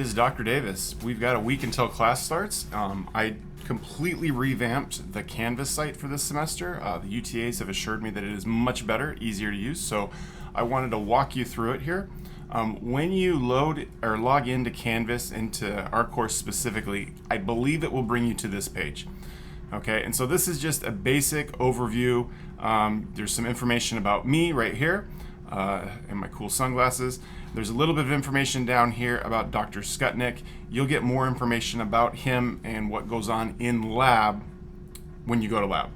This is Dr. Davis. We've got a week until class starts. I completely revamped the Canvas site for this semester. The UTAs have assured me that it is much better, easier to use, so I wanted to walk you through it here. When you load or log into Canvas, into our course specifically, I believe it will bring you to this page. Okay, and so this is just a basic overview. There's some information about me right here and my cool sunglasses. There's a little bit of information down here about Dr. Skutnik. You'll get more information about him and what goes on in lab when you go to lab.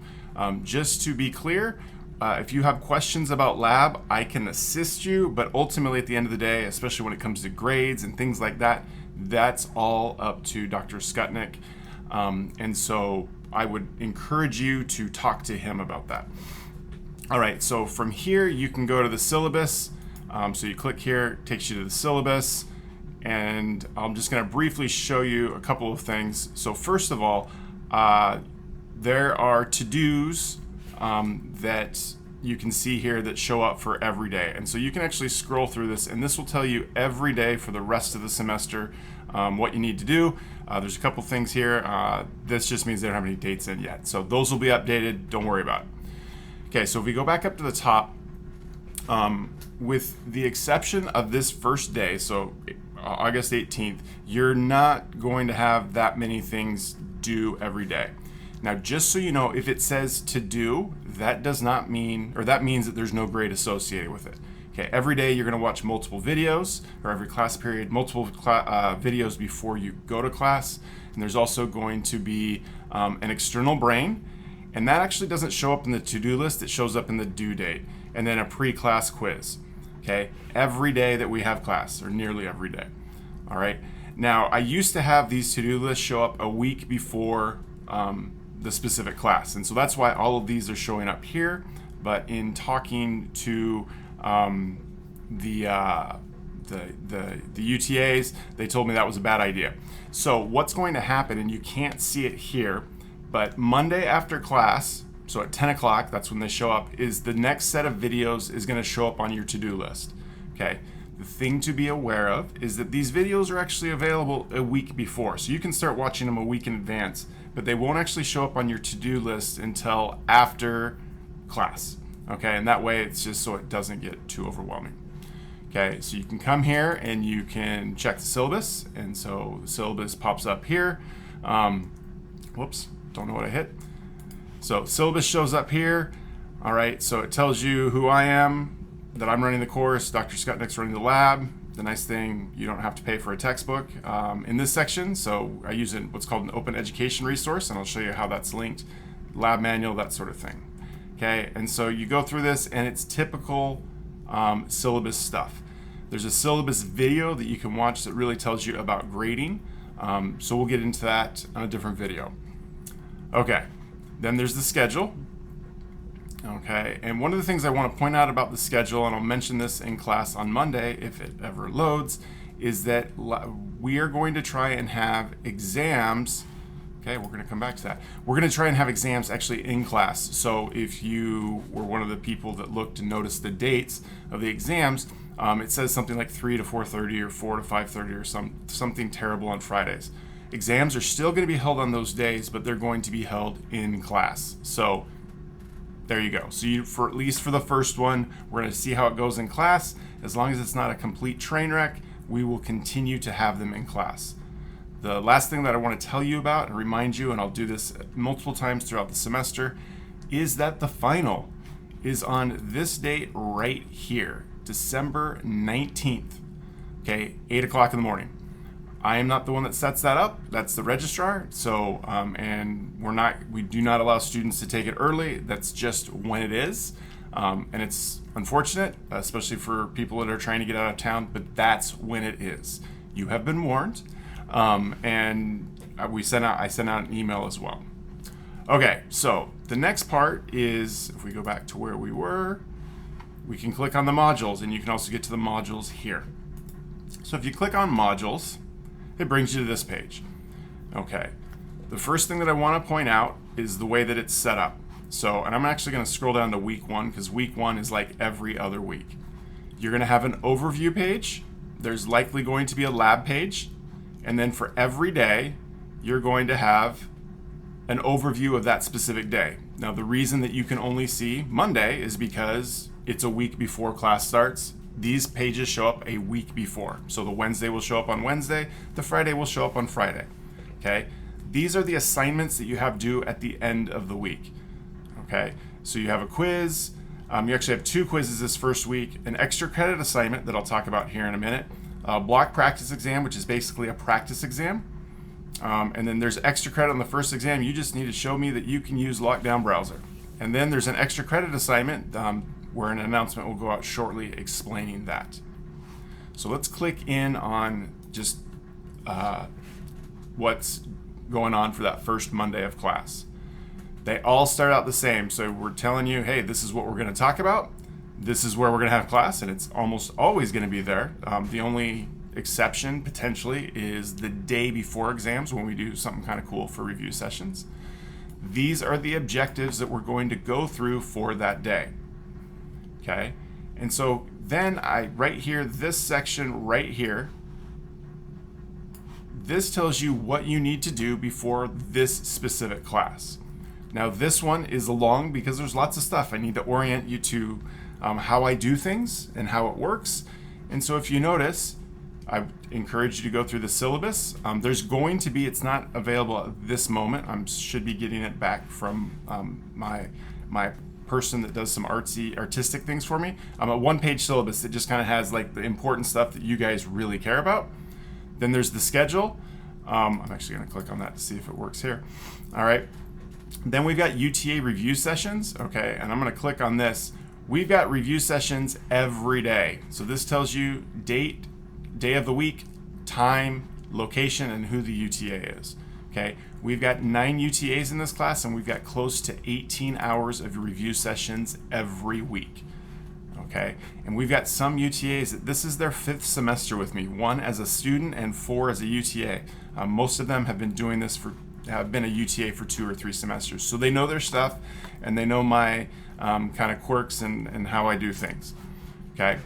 Just to be clear, if you have questions about lab, I can assist you, but ultimately at the end of the day, especially when it comes to grades and things like that, that's all up to Dr. Skutnik. And so I would encourage you to talk to him about that. All right, so from here you can go to the syllabus. So you click here, it takes you to the syllabus, and I'm just going to briefly show you a couple of things. So first of all, there are to-dos that you can see here that show up for every day. And so you can actually scroll through this, and this will tell you every day for the rest of the semester what you need to do. There's a couple things here. This just means they don't have any dates in yet. So those will be updated. Don't worry about it. Okay, so if we go back up to the top, with the exception of this first day, so August 18th, you're not going to have that many things due every day. Now, just so you know, if it says to do, that does not mean, or that means that there's no grade associated with it. Okay, every day you're going to watch multiple videos, or every class period, multiple videos before you go to class. And there's also going to be an external brain, and that actually doesn't show up in the to-do list, it shows up in the due date, and then a pre-class quiz. Okay, every day that we have class, or nearly every day. All right, now I used to have these to-do lists show up a week before the specific class, and so that's why all of these are showing up here. But in talking to the UTAs, they told me that was a bad idea. So what's going to happen, and you can't see it here, but Monday after class, so at 10 o'clock, that's when they show up, is the next set of videos is going to show up on your to-do list. Okay. The thing to be aware of is that these videos are actually available a week before. So you can start watching them a week in advance, but they won't actually show up on your to-do list until after class. Okay. And that way it's just so it doesn't get too overwhelming. Okay. So you can come here and you can check the syllabus. And so the syllabus pops up here. Whoops. Don't know what I hit. So syllabus shows up here. All right, so it tells you who I am, that I'm running the course, Dr. Skutnik's running the lab. The nice thing, you don't have to pay for a textbook in this section. So I use what's called an open education resource, and I'll show you how that's linked, lab manual, that sort of thing. Okay, and so you go through this, and it's typical syllabus stuff. There's a syllabus video that you can watch that really tells you about grading. So we'll get into that on a different video. Okay. Then there's the schedule. Okay, and one of the things I want to point out about the schedule, and I'll mention this in class on Monday if it ever loads, is that we are going to try and have exams. Okay, we're going to come back to that. We're going to try and have exams actually in class. So if you were one of the people that looked to notice the dates of the exams, it says something like 3 to 4:30 or 4 to 5:30 or something terrible on Fridays. Exams are still going to be held on those days, but they're going to be held in class. So there you go. So for at least for the first one, we're going to see how it goes in class. As long as it's not a complete train wreck, we will continue to have them in class. The last thing that I want to tell you about and remind you, and I'll do this multiple times throughout the semester, is that the final is on this date right here, December 19th, okay, 8 o'clock in the morning. I am not the one that sets that up. That's the registrar. So, and we do not allow students to take it early. That's just when it is. And it's unfortunate, especially for people that are trying to get out of town, but that's when it is. You have been warned. And I sent out an email as well. Okay, so the next part is, if we go back to where we were, we can click on the modules, and you can also get to the modules here. So if you click on modules, it brings you to this page. Okay, the first thing that I want to point out is the way that it's set up. So, and I'm actually going to scroll down to week 1 because week 1 is like every other week. You're going to have an overview page. There's likely going to be a lab page. And then for every day, you're going to have an overview of that specific day. Now, the reason that you can only see Monday is because it's a week before class starts. These pages show up a week before. So the Wednesday will show up on Wednesday, the Friday will show up on Friday. Okay? These are the assignments that you have due at the end of the week. Okay? So you have a quiz. You actually have 2 quizzes this first week, an extra credit assignment that I'll talk about here in a minute, a block practice exam, which is basically a practice exam. And then there's extra credit on the first exam. You just need to show me that you can use Lockdown Browser. And then there's an extra credit assignment where an announcement will go out shortly explaining that. So let's click in on just what's going on for that first Monday of class. They all start out the same. So we're telling you, hey, this is what we're going to talk about. This is where we're going to have class, and it's almost always going to be there. The only exception potentially is the day before exams when we do something kind of cool for review sessions. These are the objectives that we're going to go through for that day. Okay, and so then right here, this section right here, this tells you what you need to do before this specific class. Now this one is long because there's lots of stuff. I need to orient you to how I do things and how it works. And so if you notice, I encourage you to go through the syllabus. There's going to be, it's not available at this moment. I should be getting it back from my person that does some artistic things for me. A 1-page syllabus that just kind of has like the important stuff that you guys really care about. Then there's the schedule. I'm actually going to click on that to see if it works here. All right. Then we've got UTA review sessions. Okay, and I'm going to click on this. We've got review sessions every day. So this tells you date, day of the week, time, location, and who the UTA is. Okay, we've got 9 UTAs in this class, and we've got close to 18 hours of review sessions every week. Okay, and we've got some UTAs, this is their 5th semester with me, 1 as a student and 4 as a UTA. Most of them have been doing this have been a UTA for 2 or 3 semesters. So they know their stuff, and they know my kind of quirks and how I do things. Okay.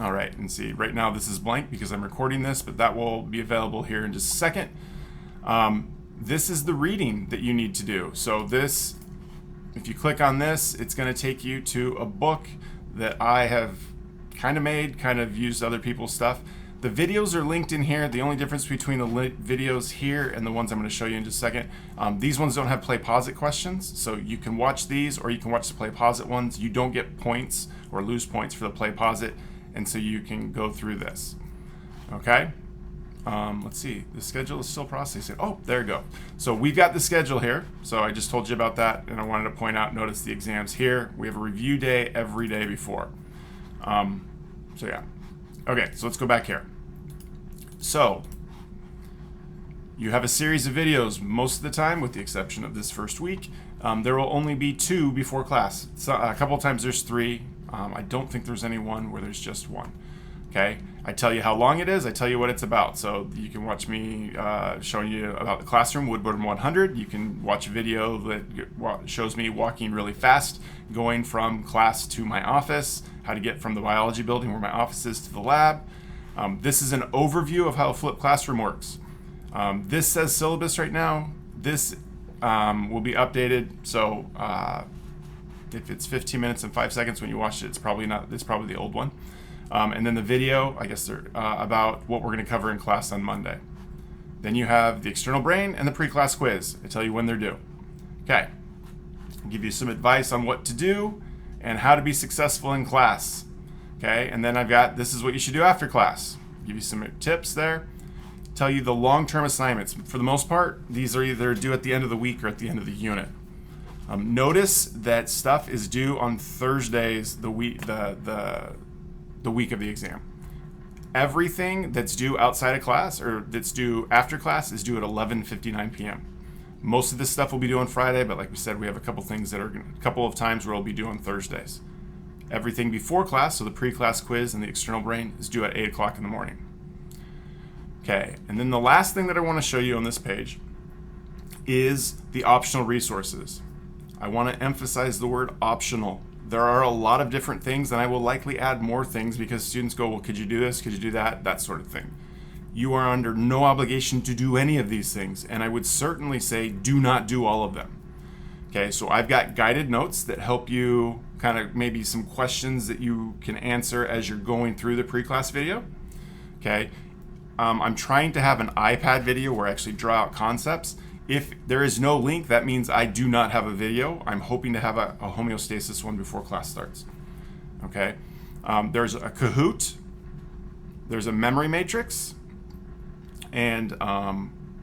All right, and see, right now this is blank because I'm recording this, but that will be available here in just a second. This is the reading that you need to do. So this, if you click on this, it's going to take you to a book that I have kind of made, kind of used other people's stuff. The videos are linked in here. The only difference between the videos here and the ones I'm going to show you in just a second, these ones don't have play pause it questions, so you can watch these or you can watch the play pause it ones. You don't get points or lose points for the play pause it, and so you can go through this. Okay, let's see, the schedule is still processing. Oh, there you go. So we've got the schedule here. So I just told you about that, and I wanted to point out, notice the exams here. We have a review day every day before. So yeah. Okay, so let's go back here. So you have a series of videos most of the time, with the exception of this first week. There will only be 2 before class. So, a couple of times there's 3. I don't think there's any one where there's just 1. Okay, I tell you how long it is, I tell you what it's about. So you can watch me showing you about the classroom, Woodburn 100. You can watch a video that shows me walking really fast, going from class to my office, how to get from the biology building where my office is to the lab. This is an overview of how a flipped classroom works. This says syllabus right now. This will be updated. So if it's 15 minutes and 5 seconds when you watch it, it's probably not. It's probably the old one. And then the video, I guess they're about what we're going to cover in class on Monday. Then you have the external brain and the pre-class quiz. I tell you when they're due. Okay, I'll give you some advice on what to do and how to be successful in class. Okay, and then I've got, this is what you should do after class. Give you some tips there. Tell you the long-term assignments. For the most part, these are either due at the end of the week or at the end of the unit. Notice that stuff is due on Thursdays, the week of the exam. Everything that's due outside of class or that's due after class is due at 11:59 p.m. Most of this stuff will be due on Friday, but like we said, we have a couple things that are a couple of times where it'll be due on Thursdays. Everything before class, so the pre-class quiz and the external brain, is due at 8 o'clock in the morning. Okay, and then the last thing that I want to show you on this page is the optional resources. I want to emphasize the word optional. There are a lot of different things, and I will likely add more things because students go, well, could you do this? Could you do that? That sort of thing. you are under no obligation to do any of these things. And I would certainly say do not do all of them. Okay, so I've got guided notes that help you kind of maybe some questions that you can answer as you're going through the pre-class video. Okay, I'm trying to have an iPad video where I actually draw out concepts. If there is no link, that means I do not have a video. I'm hoping to have a homeostasis one before class starts. Okay, there's a Kahoot, there's a memory matrix, and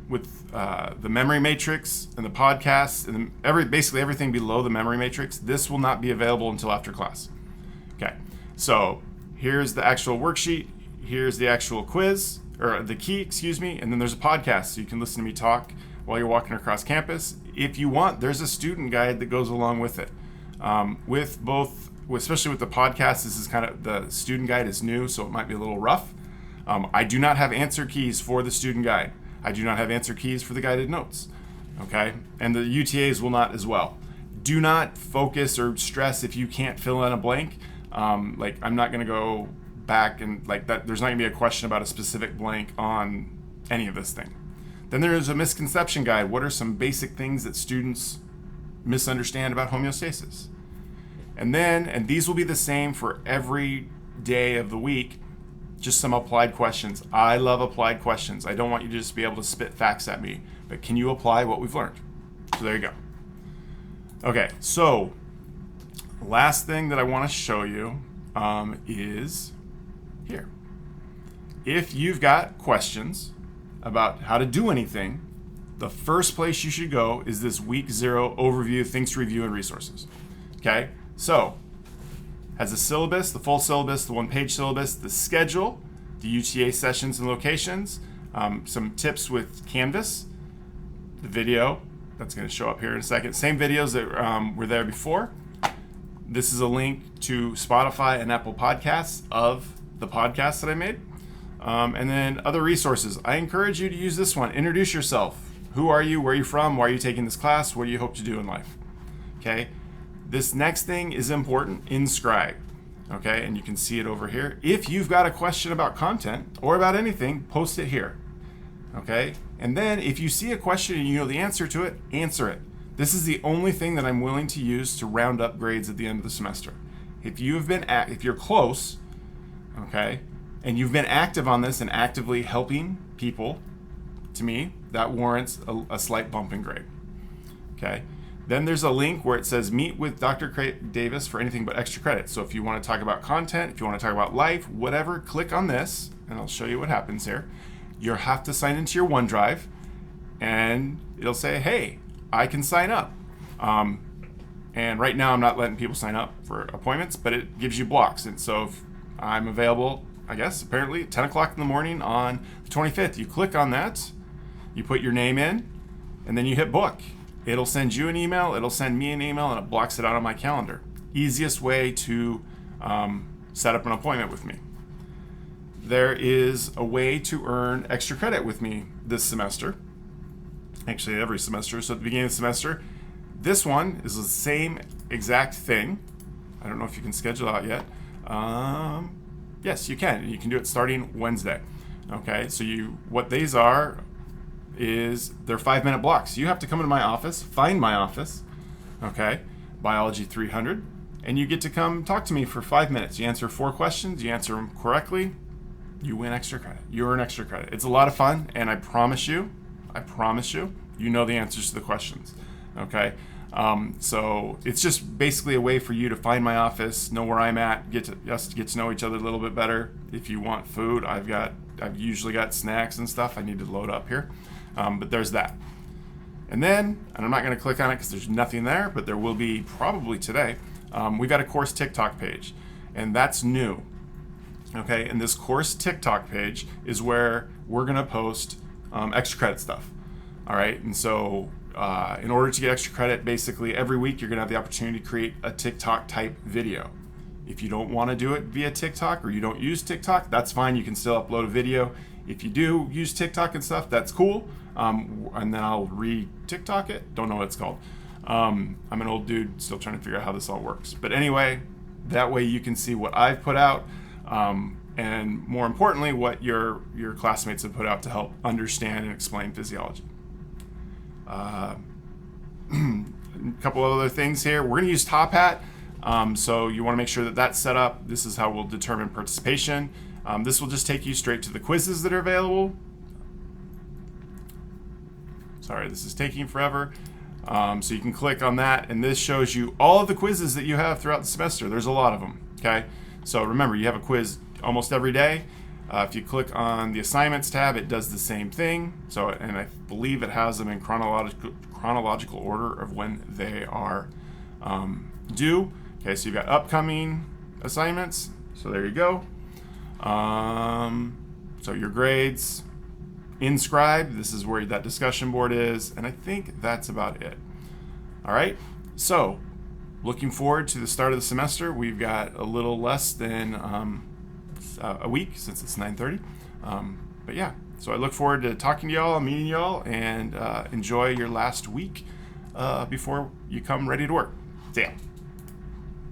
with the memory matrix and the podcasts and basically everything below the memory matrix, this will not be available until after class. Okay, so here's the actual worksheet, here's the actual quiz, or the key, excuse me, and then there's a podcast so you can listen to me talk while you're walking across campus. If you want, there's a student guide that goes along with it. Especially with the podcast, this is kind of, the student guide is new, so it might be a little rough. I do not have answer keys for the student guide. I do not have answer keys for the guided notes, okay? And the UTAs will not as well. Do not focus or stress if you can't fill in a blank. Like, I'm not gonna go back and like that, there's not gonna be a question about a specific blank on any of this thing. Then there is a misconception guide. What are some basic things that students misunderstand about homeostasis? And these will be the same for every day of the week, just some applied questions. I love applied questions. I don't want you to just be able to spit facts at me, but can you apply what we've learned? So there you go. Okay, so last thing that I want to show you is here. If you've got questions about how to do anything, the first place you should go is this week 0 overview, things to review, and resources. Okay, so has a syllabus, the full syllabus, the one-page syllabus, the schedule, the UTA sessions and locations, some tips with Canvas, the video that's going to show up here in a second. Same videos that were there before. This is a link to Spotify and Apple Podcasts of the podcast that I made. And then other resources. I encourage you to use this one. Introduce yourself. Who are you? Where are you from? Why are you taking this class? What do you hope to do in life? Okay. This next thing is important. Inscribe. Okay. And you can see it over here. If you've got a question about content or about anything, post it here. Okay. And then if you see a question and you know the answer to it, answer it. This is the only thing that I'm willing to use to round up grades at the end of the semester. If you're close, okay, and you've been active on this and actively helping people, to me, that warrants a slight bump in grade. Okay. Then there's a link where it says meet with Dr. Davis for anything but extra credit. So if you want to talk about content, if you want to talk about life, whatever, click on this and I'll show you what happens here. You'll have to sign into your OneDrive and it'll say, hey, I can sign up. And right now I'm not letting people sign up for appointments, but it gives you blocks. And so if I'm available, I guess, apparently at 10 o'clock in the morning on the 25th, you click on that, you put your name in, and then you hit book. It'll send you an email, it'll send me an email, and it blocks it out on my calendar. Easiest way to set up an appointment with me. There is a way to earn extra credit with me this semester. Actually, every semester. So at the beginning of the semester, this one is the same exact thing. I don't know if you can schedule out yet. Yes, you can. You can do it starting Wednesday. Okay, so what these are is they're 5-minute blocks. You have to come into my office, find my office, okay, Biology 300, and you get to come talk to me for 5 minutes. You answer 4 questions, you answer them correctly, you win extra credit. You earn extra credit. It's a lot of fun, and I promise you, you know the answers to the questions, okay? So it's just basically a way for you to find my office, know where I'm at, get to know each other a little bit better. If you want food, I've usually got snacks and stuff I need to load up here. But there's that. And I'm not going to click on it because there's nothing there, but there will be probably today. We've got a course TikTok page, and that's new. Okay, and this course TikTok page is where we're going to post extra credit stuff. All right, and so in order to get extra credit, basically every week you're going to have the opportunity to create a TikTok type video. If you don't want to do it via TikTok or you don't use TikTok, that's fine. You can still upload a video. If you do use TikTok and stuff, that's cool. And then I'll re-TikTok it. Don't know what it's called. I'm an old dude still trying to figure out how this all works. But anyway, that way you can see what I've put out. and more importantly, what your classmates have put out to help understand and explain physiology. A couple of other things here. We're going to use Top Hat, so you want to make sure that that's set up. This is how we'll determine participation. This will just take you straight to the quizzes that are available. Sorry, this is taking forever. So you can click on that, and this shows you all of the quizzes that you have throughout the semester. There's a lot of them, okay? So remember, you have a quiz almost every day. If you click on the assignments tab, it does the same thing. So, and I believe it has them in chronological order of when they are due. Okay, so you've got upcoming assignments. So there you go. So your grades, Inscribe, this is where that discussion board is, and I think that's about it. All right, so looking forward to the start of the semester. We've got a little less than a week since it's 9:30, but yeah, so I look forward to talking to y'all, meeting y'all, and enjoy your last week before you come ready to work. See ya.